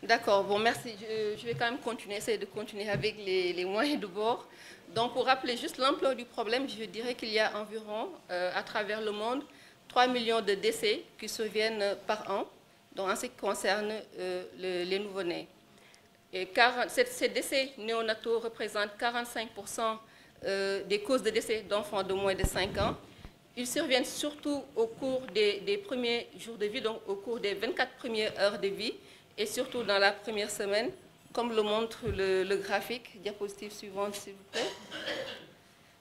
D'accord, bon, merci. Je vais quand même continuer, essayer de continuer avec les moyens de bord. Donc, pour rappeler juste l'ampleur du problème, je dirais qu'il y a environ, à travers le monde, 3 millions de décès qui surviennent par an, donc en ce qui concerne les nouveau-nés. Et ces décès néonataux représentent 45% des causes de décès d'enfants de moins de 5 ans. Ils surviennent surtout au cours des premiers jours de vie, donc au cours des 24 premières heures de vie, et surtout dans la première semaine, comme le montre le graphique. Diapositive suivante, s'il vous plaît.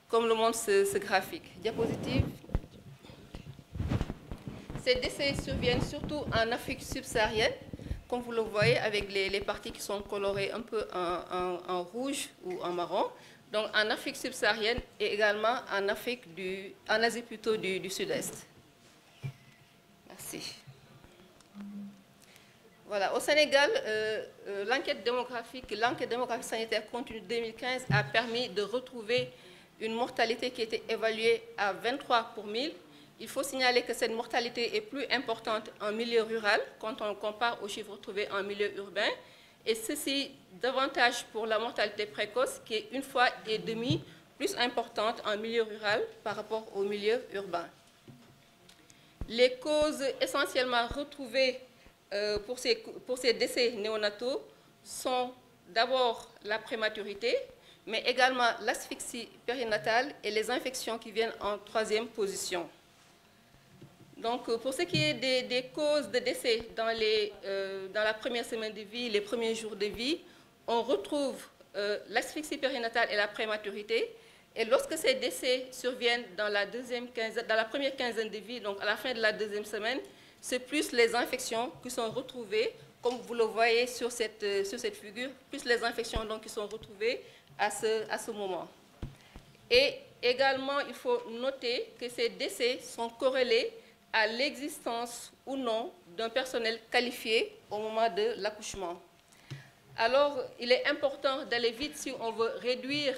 Comme le montre ce graphique. Diapositive. Ces décès surviennent surtout en Afrique subsaharienne, comme vous le voyez avec les parties qui sont colorées un peu en rouge ou en marron. Donc en Afrique subsaharienne et également en Asie plutôt du Sud-Est. Merci. Voilà, au Sénégal, l'enquête démographique sanitaire continue 2015 a permis de retrouver une mortalité qui était évaluée à 23 pour 1000. Il faut signaler que cette mortalité est plus importante en milieu rural quand on compare aux chiffres retrouvés en milieu urbain. Et ceci davantage pour la mortalité précoce qui est 1,5 fois plus importante en milieu rural par rapport au milieu urbain. Les causes essentiellement retrouvées pour ces décès néonataux sont d'abord la prématurité, mais également l'asphyxie périnatale et les infections qui viennent en troisième position. Donc, pour ce qui est des causes de décès dans la première semaine de vie, les premiers jours de vie, on retrouve l'asphyxie périnatale et la prématurité. Et lorsque ces décès surviennent dans la première quinzaine de vie, donc à la fin de la deuxième semaine, c'est plus les infections qui sont retrouvées, comme vous le voyez sur cette figure, plus les infections donc, qui sont retrouvées à ce moment. Et également, il faut noter que ces décès sont corrélés à l'existence ou non d'un personnel qualifié au moment de l'accouchement. Alors, il est important d'aller vite si on veut réduire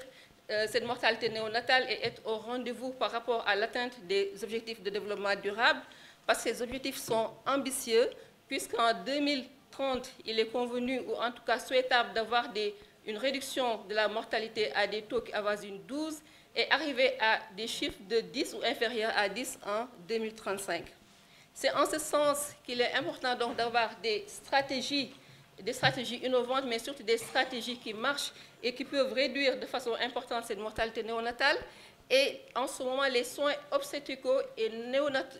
cette mortalité néonatale et être au rendez-vous par rapport à l'atteinte des objectifs de développement durable, parce que ces objectifs sont ambitieux, puisqu'en 2030, il est convenu, ou en tout cas souhaitable, d'avoir une réduction de la mortalité à des taux qui avoisinent 12 et arriver à des chiffres de 10 ou inférieurs à 10 en 2035. C'est en ce sens qu'il est important donc d'avoir des stratégies innovantes, mais surtout des stratégies qui marchent et qui peuvent réduire de façon importante cette mortalité néonatale. Et en ce moment, les soins obstétricaux et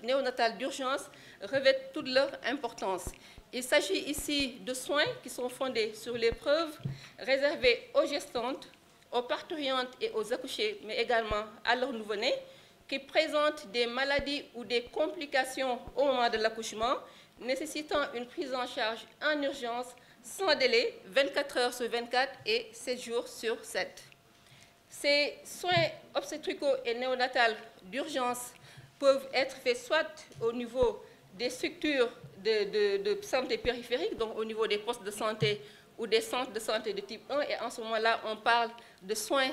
néonatales d'urgence revêtent toute leur importance. Il s'agit ici de soins qui sont fondés sur les preuves réservées aux gestantes, aux parturientes et aux accouchées, mais également à leurs nouveau-nés, qui présentent des maladies ou des complications au moment de l'accouchement, nécessitant une prise en charge en urgence sans délai, 24 heures sur 24 et 7 jours sur 7. Ces soins obstétricaux et néonatales d'urgence peuvent être faits soit au niveau des structures de santé périphériques, donc au niveau des postes de santé ou des centres de santé de type 1, et en ce moment-là, on parle de soins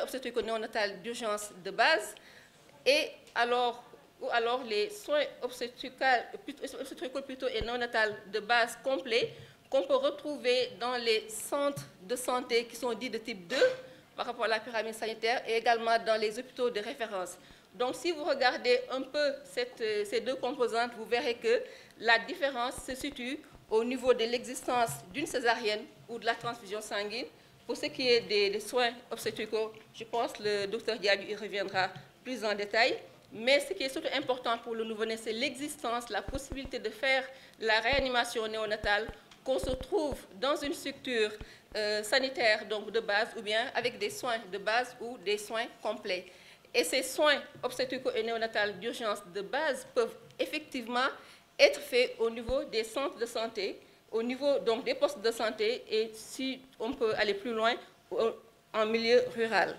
obstétrico-néonatales d'urgence de base, ou alors les soins obstétricaux plutôt et néonatales de base complets qu'on peut retrouver dans les centres de santé qui sont dits de type 2 par rapport à la pyramide sanitaire et également dans les hôpitaux de référence. Donc, si vous regardez un peu ces deux composantes, vous verrez que la différence se situe au niveau de l'existence d'une césarienne ou de la transfusion sanguine. Pour ce qui est des soins obstétricaux, je pense que le docteur Diallo y reviendra plus en détail. Mais ce qui est surtout important pour le nouveau-né, c'est l'existence, la possibilité de faire la réanimation néonatale, qu'on se trouve dans une structure sanitaire donc de base ou bien avec des soins de base ou des soins complets. Et ces soins obstétricaux et néonatales d'urgence de base peuvent effectivement être faits au niveau des centres de santé, au niveau donc des postes de santé et si on peut aller plus loin, en milieu rural.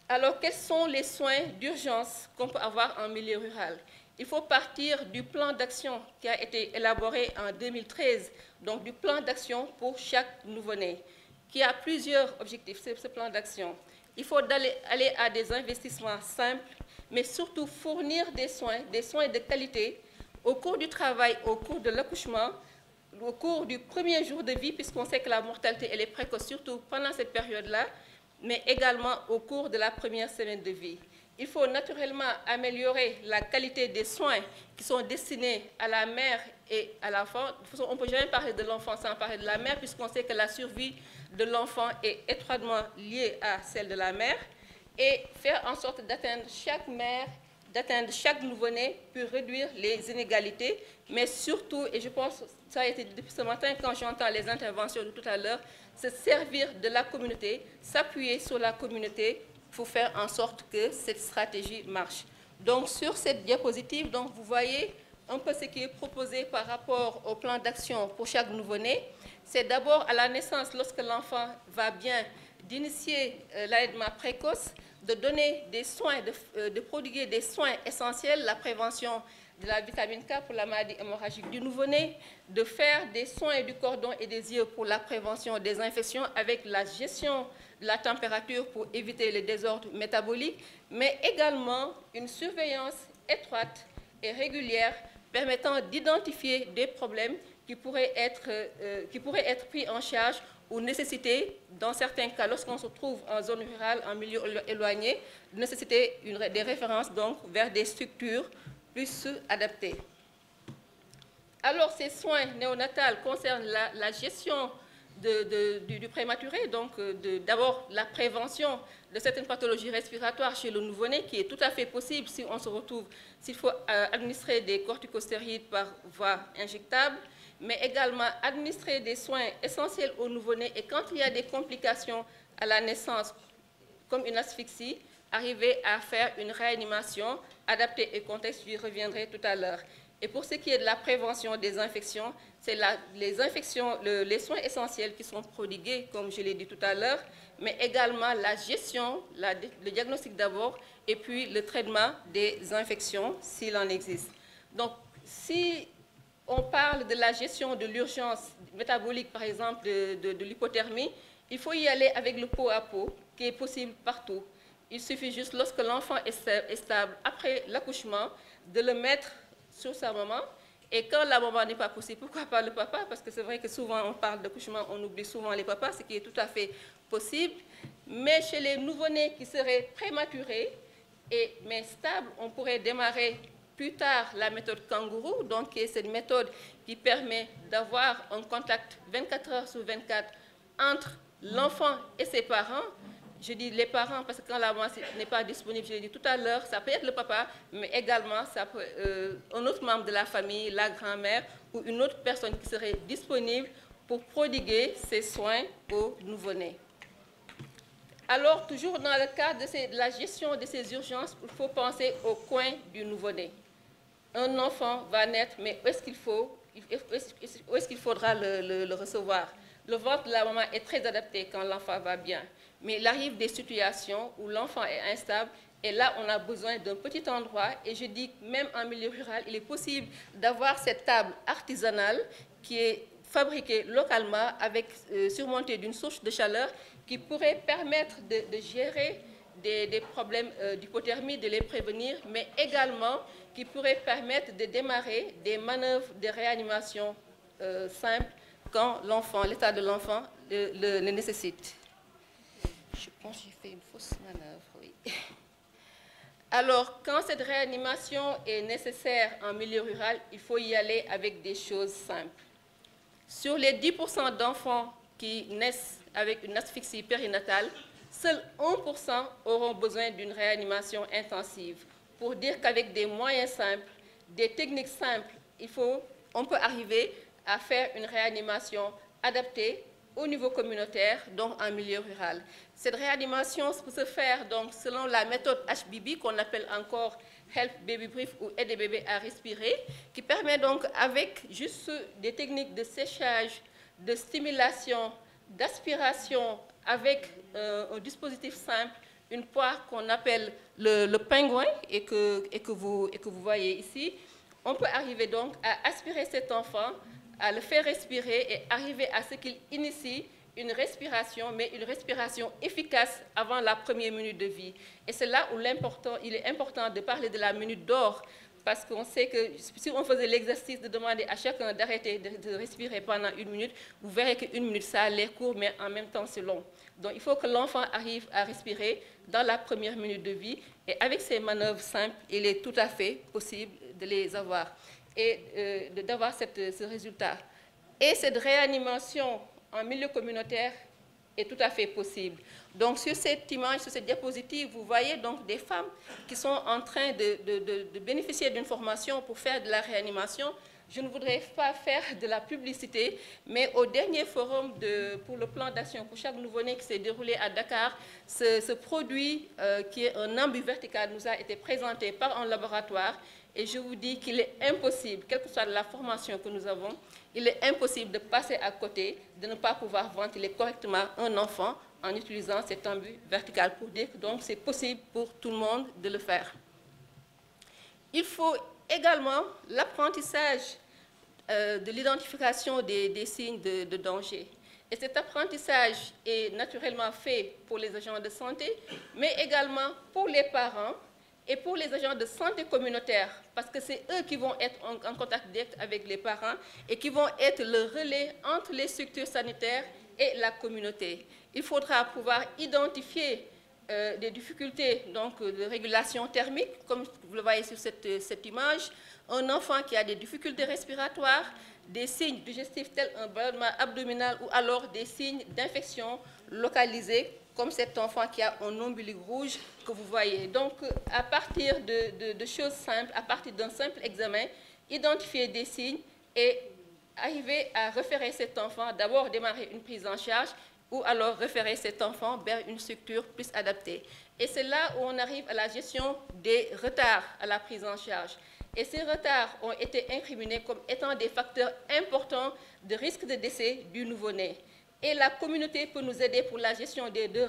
Alors, quels sont les soins d'urgence qu'on peut avoir en milieu rural? Il faut partir du plan d'action qui a été élaboré en 2013, donc du plan d'action pour chaque nouveau-né, qui a plusieurs objectifs, ce plan d'action. Il faut aller à des investissements simples, mais surtout fournir des soins de qualité au cours du travail, au cours de l'accouchement, au cours du premier jour de vie, puisqu'on sait que la mortalité elle est précoce, surtout pendant cette période-là, mais également au cours de la première semaine de vie. Il faut naturellement améliorer la qualité des soins qui sont destinés à la mère et à l'enfant. On ne peut jamais parler de l'enfant sans parler de la mère, puisqu'on sait que la survie de l'enfant est étroitement liée à celle de la mère, et faire en sorte d'atteindre chaque mère, d'atteindre chaque nouveau-né pour réduire les inégalités, mais surtout, et je pense que ça a été depuis ce matin quand j'entends les interventions de tout à l'heure, se servir de la communauté, s'appuyer sur la communauté pour faire en sorte que cette stratégie marche. Donc sur cette diapositive, donc, vous voyez un peu ce qui est proposé par rapport au plan d'action pour chaque nouveau-né. C'est d'abord à la naissance, lorsque l'enfant va bien, d'initier l'allaitement précoce, de donner des soins, de prodiguer des soins essentiels, la prévention de la vitamine K pour la maladie hémorragique du nouveau-né, de faire des soins du cordon et des yeux pour la prévention des infections avec la gestion de la température pour éviter les désordres métaboliques, mais également une surveillance étroite et régulière permettant d'identifier des problèmes qui pourraient être pris en charge ou nécessiter, dans certains cas, lorsqu'on se trouve en zone rurale, en milieu éloigné, nécessiter des références donc, vers des structures plus adaptées. Alors, ces soins néonatals concernent la gestion du prématuré, donc d'abord la prévention de certaines pathologies respiratoires chez le nouveau-né, qui est tout à fait possible si on se retrouve, s'il faut administrer des corticostéroïdes par voie injectable, mais également administrer des soins essentiels au nouveau-né et quand il y a des complications à la naissance, comme une asphyxie, arriver à faire une réanimation adaptée et contexte, j'y reviendrai tout à l'heure. Et pour ce qui est de la prévention des infections, c'est les soins essentiels qui sont prodigués, comme je l'ai dit tout à l'heure, mais également la gestion, le diagnostic d'abord, et puis le traitement des infections, s'il en existe. Donc, si on parle de la gestion de l'urgence métabolique, par exemple, de l'hypothermie, il faut y aller avec le pot à pot, qui est possible partout. Il suffit juste, lorsque l'enfant est stable après l'accouchement, de le mettre sur sa maman. Et quand la maman n'est pas possible, pourquoi pas le papa? Parce que c'est vrai que souvent on parle d'accouchement, on oublie souvent les papas, ce qui est tout à fait possible. Mais chez les nouveau-nés qui seraient prématurés, mais stables, on pourrait démarrer plus tard la méthode kangourou, donc c'est cette méthode qui permet d'avoir un contact 24 heures sur 24 entre l'enfant et ses parents. Je dis les parents parce que quand la maman n'est pas disponible, je l'ai dit tout à l'heure, ça peut être le papa, mais également ça peut, un autre membre de la famille, la grand-mère ou une autre personne qui serait disponible pour prodiguer ces soins au nouveau-né. Alors, toujours dans le cadre de la gestion de ces urgences, il faut penser au coin du nouveau-né. Un enfant va naître, mais où est-ce qu'il faudra le recevoir? Le ventre de la maman est très adapté quand l'enfant va bien. Mais il arrive des situations où l'enfant est instable et là, on a besoin d'un petit endroit. Et je dis que même en milieu rural, il est possible d'avoir cette table artisanale qui est fabriquée localement, surmontée d'une source de chaleur qui pourrait permettre de gérer des problèmes d'hypothermie, de les prévenir, mais également qui pourrait permettre de démarrer des manœuvres de réanimation simples quand l'état de l'enfant le nécessite. Je pense que j'ai fait une fausse manœuvre, oui. Alors, quand cette réanimation est nécessaire en milieu rural, il faut y aller avec des choses simples. Sur les 10% d'enfants qui naissent avec une asphyxie périnatale, seuls 1% auront besoin d'une réanimation intensive. Pour dire qu'avec des moyens simples, des techniques simples, on peut arriver à faire une réanimation adaptée au niveau communautaire, donc en milieu rural. Cette réanimation peut se faire donc, selon la méthode HBB, qu'on appelle encore Help Baby Breathe ou Aider bébé à respirer, qui permet donc, avec juste des techniques de séchage, de stimulation, d'aspiration, avec un dispositif simple, une poire qu'on appelle le pingouin et que vous voyez ici, on peut arriver donc à aspirer cet enfant, à le faire respirer et arriver à ce qu'il initie une respiration, mais une respiration efficace avant la première minute de vie. Et c'est là où il est important de parler de la minute d'or parce qu'on sait que si on faisait l'exercice de demander à chacun d'arrêter de respirer pendant 1 minute, vous verrez que 1 minute, ça a l'air court, mais en même temps, c'est long. Donc, il faut que l'enfant arrive à respirer dans la première minute de vie. Et avec ces manœuvres simples, il est tout à fait possible de les avoir et d'avoir ce résultat. Et cette réanimation en milieu communautaire est tout à fait possible. Donc, sur cette image, sur cette diapositive, vous voyez donc des femmes qui sont en train de bénéficier d'une formation pour faire de la réanimation. Je ne voudrais pas faire de la publicité, mais au dernier forum pour le plan d'action pour chaque nouveau-né qui s'est déroulé à Dakar, ce produit qui est un embryo vertical nous a été présenté par un laboratoire. Et je vous dis qu'il est impossible, quelle que soit la formation que nous avons, il est impossible de passer à côté, de ne pas pouvoir ventiler correctement un enfant en utilisant cet embryo vertical, pour dire que donc c'est possible pour tout le monde de le faire. Il faut également l'apprentissage de l'identification des signes de danger. Et cet apprentissage est naturellement fait pour les agents de santé, mais également pour les parents et pour les agents de santé communautaire, parce que c'est eux qui vont être en contact direct avec les parents et qui vont être le relais entre les structures sanitaires et la communauté. Il faudra pouvoir identifier des difficultés donc, de régulation thermique, comme vous le voyez sur cette image, un enfant qui a des difficultés respiratoires, des signes digestifs tels un ballonnement abdominal ou alors des signes d'infection localisés, comme cet enfant qui a un ombilic rouge que vous voyez. Donc, à partir de choses simples, à partir d'un simple examen, identifier des signes et arriver à référer cet enfant, d'abord démarrer une prise en charge, ou alors référer cet enfant vers une structure plus adaptée. Et c'est là où on arrive à la gestion des retards à la prise en charge. Et ces retards ont été incriminés comme étant des facteurs importants de risque de décès du nouveau-né. Et la communauté peut nous aider pour la gestion des deux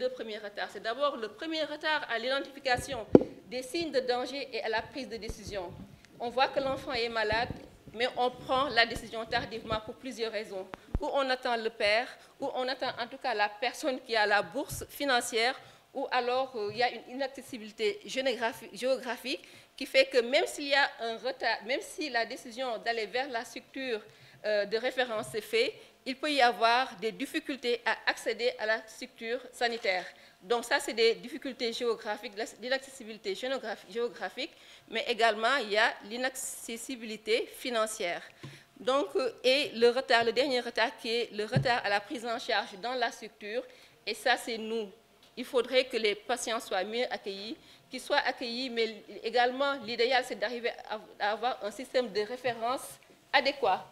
premiers retards. C'est d'abord le premier retard à l'identification des signes de danger et à la prise de décision. On voit que l'enfant est malade, mais on prend la décision tardivement pour plusieurs raisons. Ou on attend le père, ou on attend en tout cas la personne qui a la bourse financière, ou alors il y a une inaccessibilité géographique qui fait que même s'il y a un retard, même si la décision d'aller vers la structure de référence est faite, il peut y avoir des difficultés à accéder à la structure sanitaire. Donc ça, c'est des difficultés géographiques, l'inaccessibilité géographique, mais également il y a l'inaccessibilité financière. Donc, et le dernier retard qui est le retard à la prise en charge dans la structure, et ça c'est nous. Il faudrait que les patients soient mieux accueillis, qu'ils soient accueillis, mais également l'idéal c'est d'arriver à avoir un système de référence adéquat.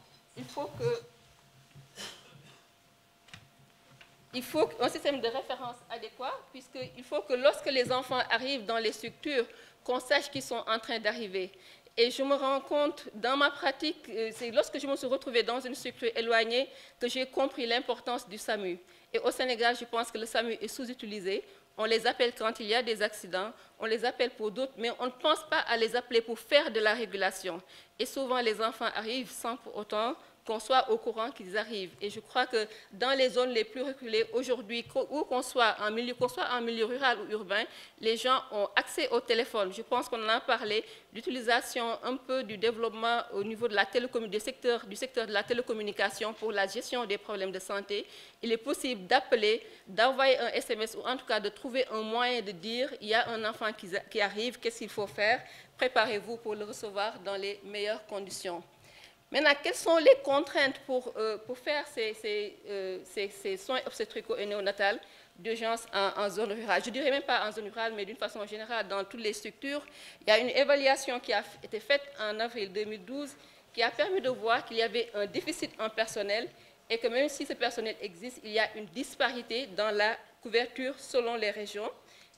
Il faut un système de référence adéquat, puisqu'il faut que lorsque les enfants arrivent dans les structures, qu'on sache qu'ils sont en train d'arriver. Et je me rends compte, dans ma pratique, c'est lorsque je me suis retrouvée dans une structure éloignée que j'ai compris l'importance du SAMU. Et au Sénégal, je pense que le SAMU est sous-utilisé. On les appelle quand il y a des accidents, on les appelle pour d'autres, mais on ne pense pas à les appeler pour faire de la régulation. Et souvent, les enfants arrivent sans pour autant qu'on soit au courant qu'ils arrivent. Et je crois que dans les zones les plus reculées aujourd'hui, où qu'on soit en milieu rural ou urbain, les gens ont accès au téléphone. Je pense qu'on en a parlé, l'utilisation un peu du développement au niveau de la du secteur de la télécommunication pour la gestion des problèmes de santé. Il est possible d'appeler, d'envoyer un SMS ou en tout cas de trouver un moyen de dire il y a un enfant qui arrive, qu'est-ce qu'il faut faire? Préparez-vous pour le recevoir dans les meilleures conditions. Maintenant, quelles sont les contraintes pour faire ces soins obstétricaux et néonatales d'urgence en zone rurale? Je ne dirais même pas en zone rurale, mais d'une façon générale, dans toutes les structures. Il y a une évaluation qui a été faite en avril 2012 qui a permis de voir qu'il y avait un déficit en personnel et que même si ce personnel existe, il y a une disparité dans la couverture selon les régions.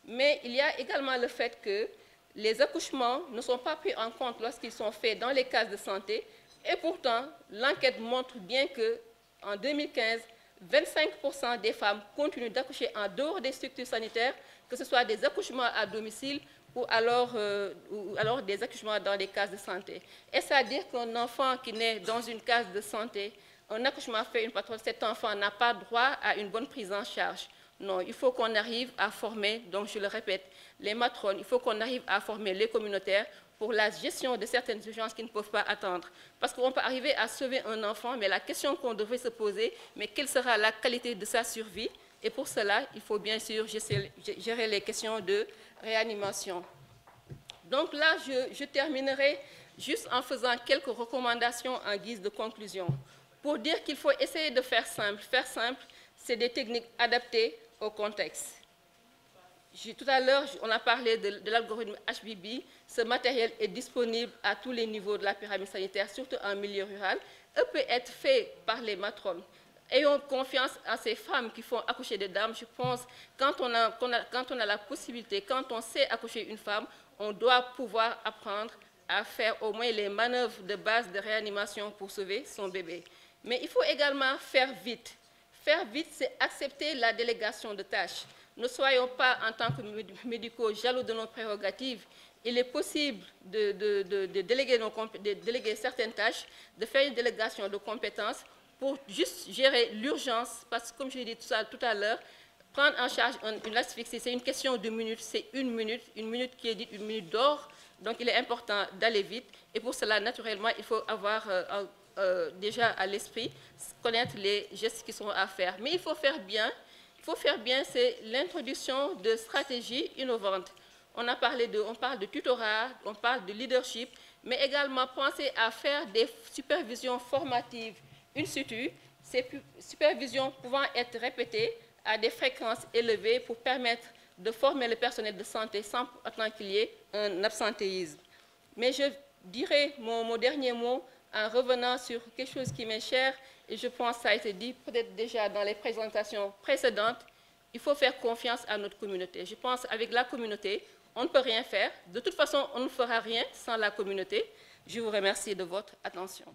Mais il y a également le fait que les accouchements ne sont pas pris en compte lorsqu'ils sont faits dans les cases de santé. Et pourtant, l'enquête montre bien qu'en 2015, 25% des femmes continuent d'accoucher en dehors des structures sanitaires, que ce soit des accouchements à domicile ou alors des accouchements dans des cases de santé. Est-ce à dire qu'un enfant qui naît dans une case de santé, un accouchement fait une patronne, cet enfant n'a pas droit à une bonne prise en charge? Non, il faut qu'on arrive à former, donc je le répète, les matrones, il faut qu'on arrive à former les communautaires pour la gestion de certaines urgences qui ne peuvent pas attendre. Parce qu'on peut arriver à sauver un enfant, mais la question qu'on devrait se poser, mais quelle sera la qualité de sa survie? Et pour cela, il faut bien sûr gérer les questions de réanimation. Donc là, je terminerai juste en faisant quelques recommandations en guise de conclusion. Pour dire qu'il faut essayer de faire simple. Faire simple, c'est des techniques adaptées au contexte. Tout à l'heure, on a parlé de l'algorithme HBB. Ce matériel est disponible à tous les niveaux de la pyramide sanitaire, surtout en milieu rural. Il peut être fait par les matrones. Ayons confiance en ces femmes qui font accoucher des dames. Je pense que quand on a la possibilité, quand on sait accoucher une femme, on doit pouvoir apprendre à faire au moins les manœuvres de base de réanimation pour sauver son bébé. Mais il faut également faire vite. Faire vite, c'est accepter la délégation de tâches. Ne soyons pas, en tant que médicaux, jaloux de nos prérogatives. Il est possible de déléguer certaines tâches, de faire une délégation de compétences pour juste gérer l'urgence, parce que comme je l'ai dit tout à l'heure, prendre en charge une asphyxie, c'est une question de minutes, c'est une minute qui est dite une minute d'or, donc il est important d'aller vite, et pour cela, naturellement, il faut avoir déjà à l'esprit, connaître les gestes qui sont à faire. Mais il faut faire bien, c'est l'introduction de stratégies innovantes. On parle de tutorat, on parle de leadership, mais également penser à faire des supervisions formatives in situ, ces supervisions pouvant être répétées à des fréquences élevées pour permettre de former le personnel de santé sans attendre qu'il y ait un absentéisme. Mais je dirai mon dernier mot en revenant sur quelque chose qui m'est cher, et je pense que ça a été dit peut-être déjà dans les présentations précédentes, il faut faire confiance à notre communauté. Je pense qu'avec la communauté, on ne peut rien faire. De toute façon, on ne fera rien sans la communauté. Je vous remercie de votre attention.